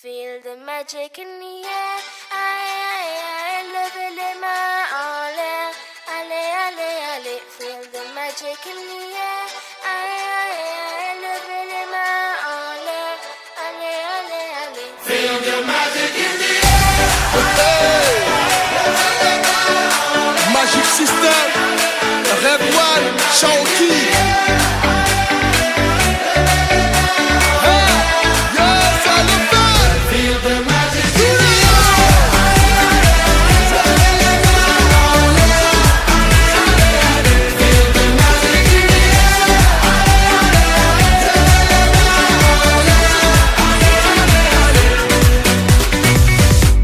Feel the magic in the air. Aïe, aïe, aïe, levez les mains en l'air. Allez, allez, allez. Feel the magic in the air. Aïe, aïe, aïe, levez les mains en l'air. Allez, allez, allez. Feel the magic in the air. Magic System, Red One, Shaoki.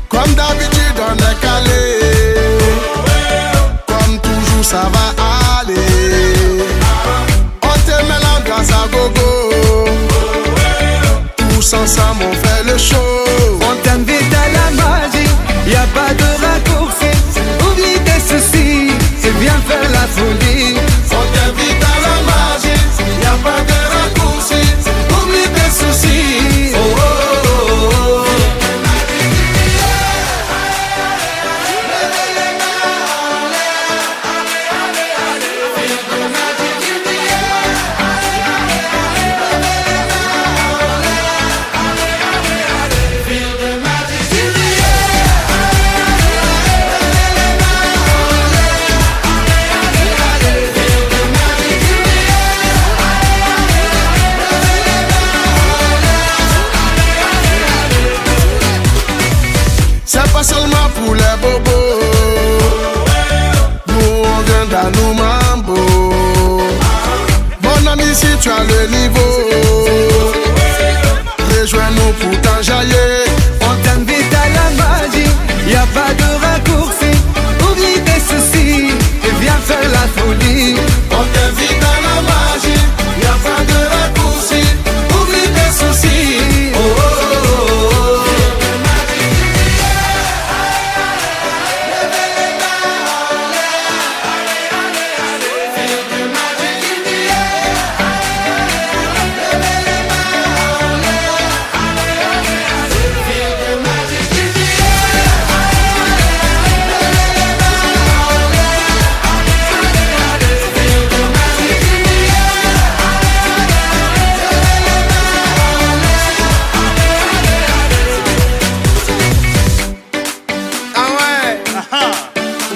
Comme d'habitude on est calé, comme toujours ça va aller. On te met l'ambiance à gogo, tous ensemble on fait le show. On t'invite à la magie, y a pas de raccourci. Oublie tes soucis, c'est bien faire la folie. On t'invite à la magie, y a pas de raccourci. Oublie tes soucis. Oh, oh, oh, oh. C'est pas seulement pour les bobos, nous on vient dans nos mambo. Mon ami, si tu as le niveau, rejoins-nous pour t'enjailler. On t'invite à la magie, y a pas de raccourci. Oublie tes soucis, et viens faire la folie. On t'invite à la magie, y a pas de raccourci. Oublie tes soucis. Oh, oh, oh, oh.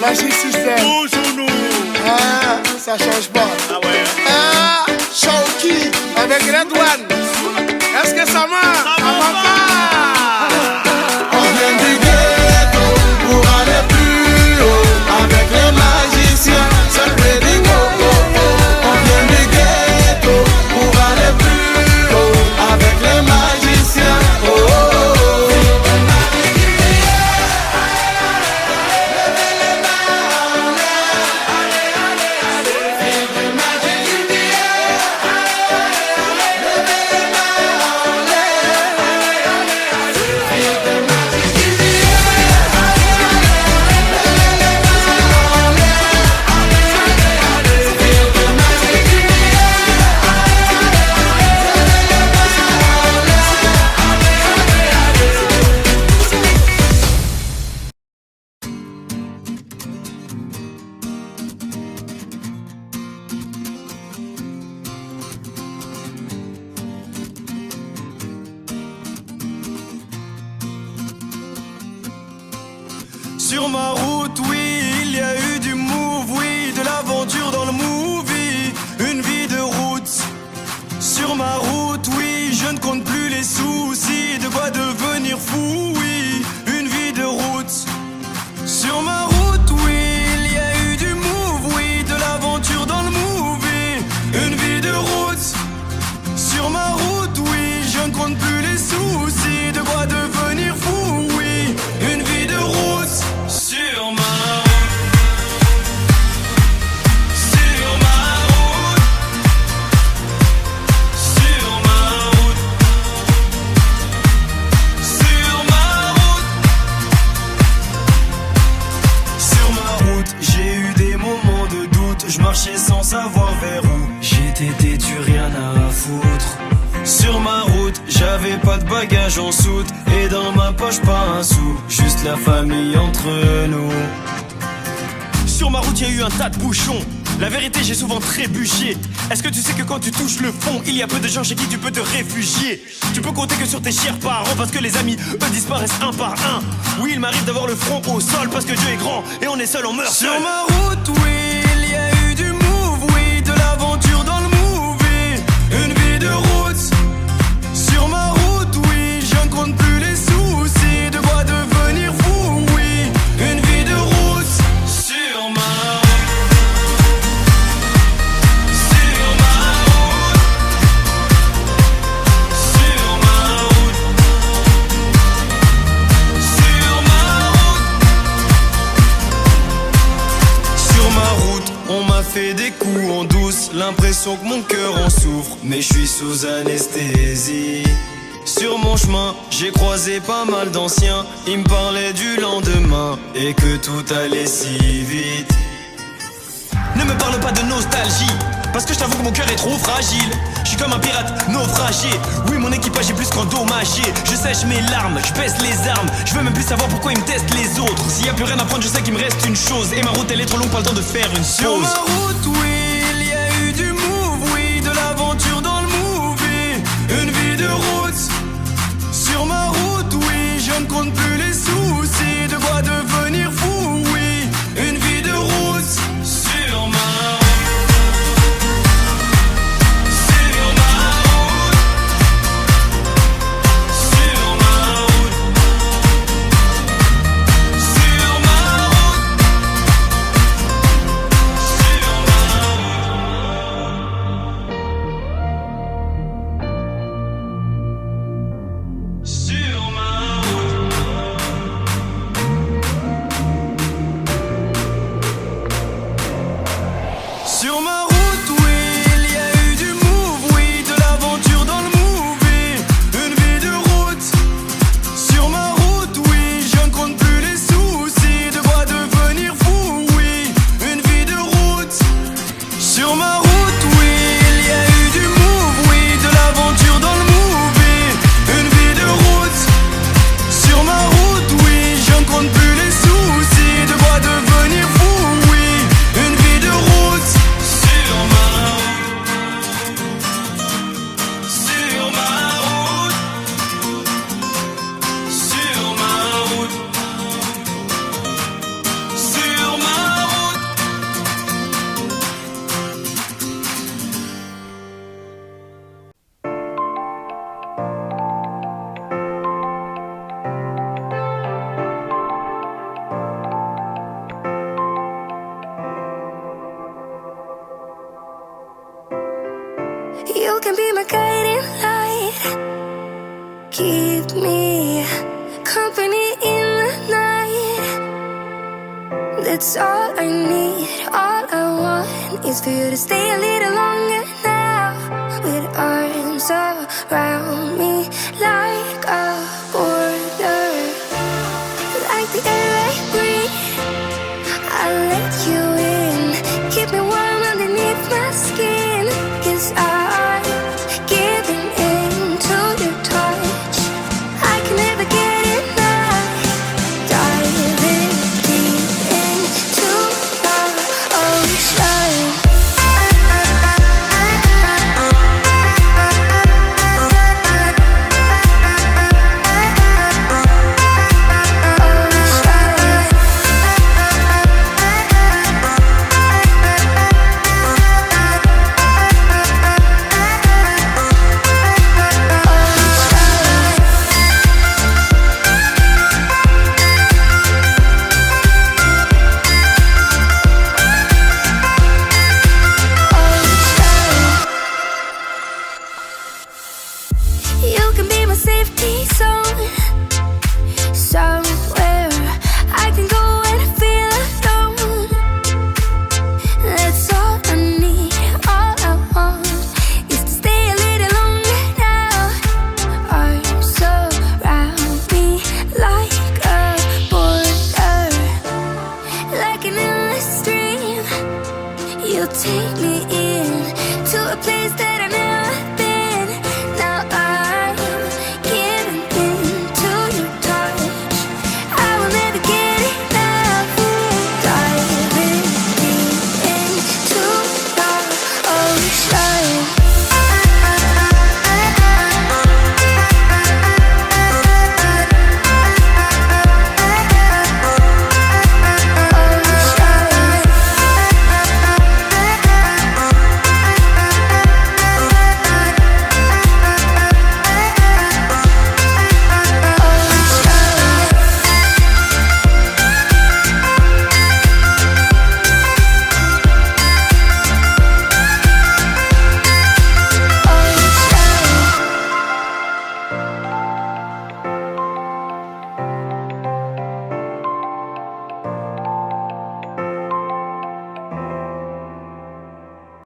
Magic System. Toujours nous. Ah, ça change pas. Ah ouais. Ah, Shaoki avec Red One. Est-ce que ça marche? Ça va pas. On vient du ghetto pour aller plus haut avec les magiciens. C'est le wedding, oh, oh, oh. On vient du ghetto pour aller plus haut avec les magiciens. Oh, oh, oh. Sur ma route, oui, il y a eu du move, oui, de l'aventure dans le movie, une vie de route. Sur ma route, oui, je ne compte plus les soucis, de quoi devenir fou, oui, une vie de route. Sur ma route, oui, il y a eu du move, oui, de l'aventure dans le movie, une vie de route. Sur ma route, oui, je ne compte plus les soucis, de quoi devenir fou, oui, une vie de route. Sur ma route, sur ma route, sur ma route, sur ma route, sur ma route, j'ai eu des moments de doute, je marchais sans savoir vers où, j'étais têtu, rien à foutre. Sur ma route, j'avais pas de bagages en soute, et dans ma poche, pas un sou, juste la famille entre nous. Sur ma route, y a eu un tas de bouchons. La vérité, j'ai souvent trébuché. Est-ce que tu sais que quand tu touches le fond, il y a peu de gens chez qui tu peux te réfugier? Tu peux compter que sur tes chers parents, parce que les amis, eux, disparaissent un par un. Oui, il m'arrive d'avoir le front au sol, parce que Dieu est grand, et on est seul, on meurt seul. Sur ma route, oui, il y a eu du move, oui, de l'aventure dans le movie. Une vie de route. Sur ma route, oui, je ne compte plus les soucis. De quoi devenir fou, oui. Une vie de route. Sur ma route. Fait des coups en douce, l'impression que mon cœur en souffre, mais je suis sous anesthésie. Sur mon chemin, j'ai croisé pas mal d'anciens, ils me parlaient du lendemain et que tout allait si vite. Ne me parle pas de nostalgie, parce que je t'avoue que mon cœur est trop fragile. Je suis comme un pirate naufragé. Oui, mon équipage est plus qu'endommagé. Je sèche mes larmes, je baisse les armes. Je veux même plus savoir pourquoi ils me testent les autres. S'il y a plus rien à prendre, je sais qu'il me reste une chose. Et ma route elle est trop longue, pas le temps de faire une pause. Sur ma route, oui, il y a eu du move, oui, de l'aventure dans le movie. Une vie de route. Sur ma route, oui, je ne compte plus les soucis. De quoi devenir fou, oui. Une vie de route. Sur ma route. Sur ma route, oui, il y a eu du move, oui, de l'aventure dans le movie. Une vie de route. Sur ma route, oui, je ne compte plus les soucis. De quoi devenir fou, oui. Une vie de route. Sur ma route, oui, il y a eu du move, oui, de l'aventure dans le movie. Une vie de route. Sur ma route, oui, je ne compte plus les soucis. De quoi devenir fou, oui. Une vie de route. Sur ma route. Sur ma route. Sur ma route. Sur ma route. You can be my guiding light. Keep me company in the night. That's all I need. All I want is for you to stay a little longer now. With arms around me.